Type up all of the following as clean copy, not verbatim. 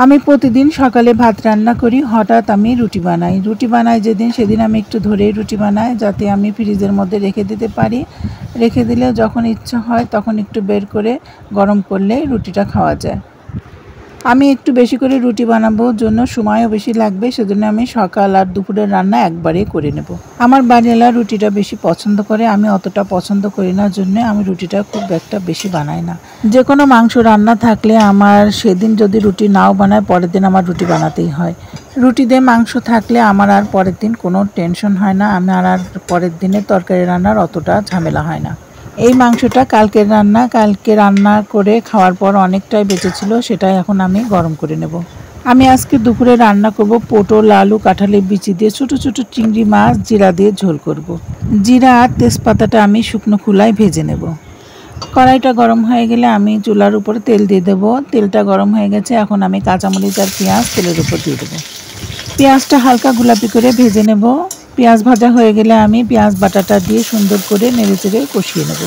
আমি প্রতিদিন সকালে ভাত রান্না করি, হঠাৎ আমি রুটি বানাই যেদিন সেদিন আমি একটু ধরেই রুটি বানাই, যাতে আমি ফ্রিজের মধ্যে রেখে দিতে পারি। রেখে দিলে যখন ইচ্ছা হয় তখন একটু বের করে গরম করলে রুটিটা খাওয়া যায়। আমি একটু বেশি করে রুটি বানাবো জন্য সময়ও বেশি লাগবে, সেজন্য আমি সকাল আর দুপুরের রান্না একবারে করে নেব। আমার বাড়িওয়ালা রুটিটা বেশি পছন্দ করে, আমি অতটা পছন্দ করি না, জন্য আমি রুটিটা খুব একটা বেশি বানাই না। যে কোনো মাংস রান্না থাকলে আমার সেদিন যদি রুটি নাও বানায় পরের দিন আমার রুটি বানাতেই হয়। রুটি দিয়ে মাংস থাকলে আমার আর পরের দিন কোনো টেনশন হয় না, আমার আর পরের দিনে তরকারি রান্নার অতটা ঝামেলা হয় না। এই মাংসটা কালকে রান্না করে খাওয়ার পর অনেকটাই বেঁচেছিল, সেটাই এখন আমি গরম করে নেব। আমি আজকে দুপুরে রান্না করব পটল, আলু, কাঁঠালের বিচি দিয়ে ছোট ছোট চিংড়ি মাছ জিরা দিয়ে ঝোল করব। জিরা আর তেজপাতাটা আমি শুকনো খোলায় ভেজে নেব। কড়াইটা গরম হয়ে গেলে আমি চুলার উপরে তেল দিয়ে দেবো। তেলটা গরম হয়ে গেছে, এখন আমি কাঁচামরিচ আর পেঁয়াজ তেলের উপর দিয়ে দেবো। পেঁয়াজটা হালকা গোলাপি করে ভেজে নেব। পেঁয়াজ ভাজা হয়ে গেলে আমি পেঁয়াজ বাটাটা দিয়ে সুন্দর করে নেড়েচেড়ে কষিয়ে নেব।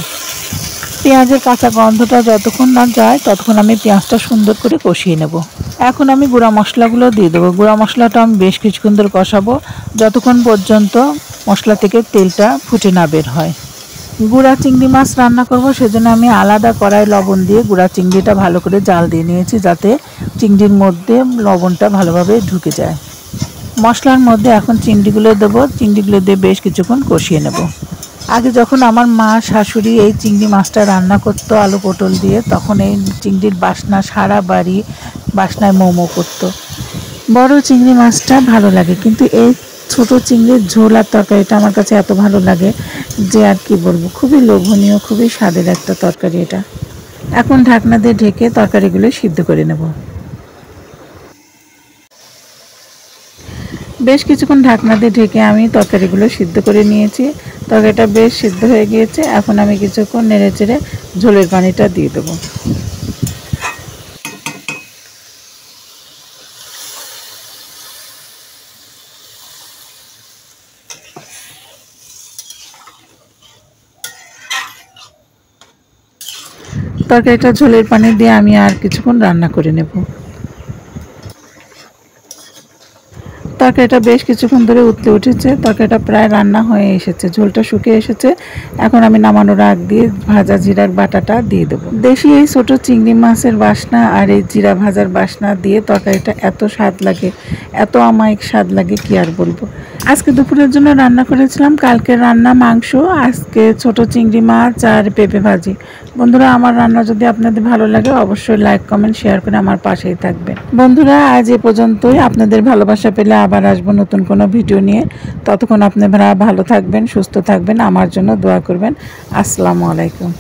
পেঁয়াজের কাঁচা গন্ধটা যতক্ষণ না যায় ততক্ষণ আমি পেঁয়াজটা সুন্দর করে কষিয়ে নেব। এখন আমি গুঁড়া মশলাগুলো দিয়ে দেবো। গুঁড়া মশলাটা আমি বেশ কিছুক্ষণ ধরে কষাবো, যতক্ষণ পর্যন্ত মশলা থেকে তেলটা ফুটে না বের হয়। গুঁড়া চিংড়ি মাছ রান্না করব, সেজন্য আমি আলাদা কড়াই লবণ দিয়ে গুঁড়া চিংড়িটা ভালো করে জাল দিয়ে নিয়েছি, যাতে চিংড়ির মধ্যে লবণটা ভালোভাবে ঢুকে যায়। মশলার মধ্যে এখন চিংড়িগুলো দেবো। চিংড়িগুলো দিয়ে বেশ কিছুক্ষণ কষিয়ে নেব। আগে যখন আমার মা শাশুড়ি এই চিংড়ি মাছটা রান্না করতো আলু পটল দিয়ে, তখন এই চিংড়ির বাসনা সারা বাড়ি বাসনায় মোমো করতো। বড় চিংড়ি মাছটা ভালো লাগে, কিন্তু এই ছোট চিংড়ির ঝোল আর তরকারিটা আমার কাছে এত ভালো লাগে যে আর কি বলবো, খুবই লোভনীয়, খুবই স্বাদের একটা তরকারি এটা। এখন ঢাকনা দিয়ে ঢেকে তরকারিগুলো সিদ্ধ করে নেব। বেশ কিছুক্ষণ ঢাকনা দিয়ে ঢেকে আমি তরকারিগুলো সিদ্ধ করে নিয়েছি। তরকারিটা বেশ সিদ্ধ হয়ে গিয়েছে, এখন আমি কিছুক্ষণ নেড়েচেড়ে ঝোলের পানিটা দিয়ে দেবো। তরকারিটা ঝোলের পানি দিয়ে আমি আর কিছুক্ষণ রান্না করে নেব। তরকারিটা বেশ কিছুক্ষণ ধরে উতলে উঠেছে, তরকারিটা প্রায় রান্না হয়ে এসেছে, ঝোলটা শুকিয়ে এসেছে। এখন আমি নামানোর আগ দিয়ে ভাজা জিরার বাটাটা দিয়ে দেবো। দেশি এই ছোটো চিংড়ি মাছের বাসনা আর এই জিরা ভাজার বাসনা দিয়ে তরকারিটা এত স্বাদ লাগে, এত অমায়িক স্বাদ লাগে, কি আর বলবো। আজকে দুপুরের জন্য রান্না করেছিলাম কালকের রান্না মাংস, আজকে ছোট চিংড়ি মাছ আর পেঁপে ভাজি। বন্ধুরা, আমার রান্না যদি আপনাদের ভালো লাগে অবশ্যই লাইক, কমেন্ট, শেয়ার করে আমার পাশেই থাকবেন। বন্ধুরা, আজ এ পর্যন্তই। আপনাদের ভালোবাসা পেলে আবার আসবো নতুন কোনো ভিডিও নিয়ে। ততক্ষণ আপনারা ভালো থাকবেন, সুস্থ থাকবেন, আমার জন্য দোয়া করবেন। আসসালামু আলাইকুম।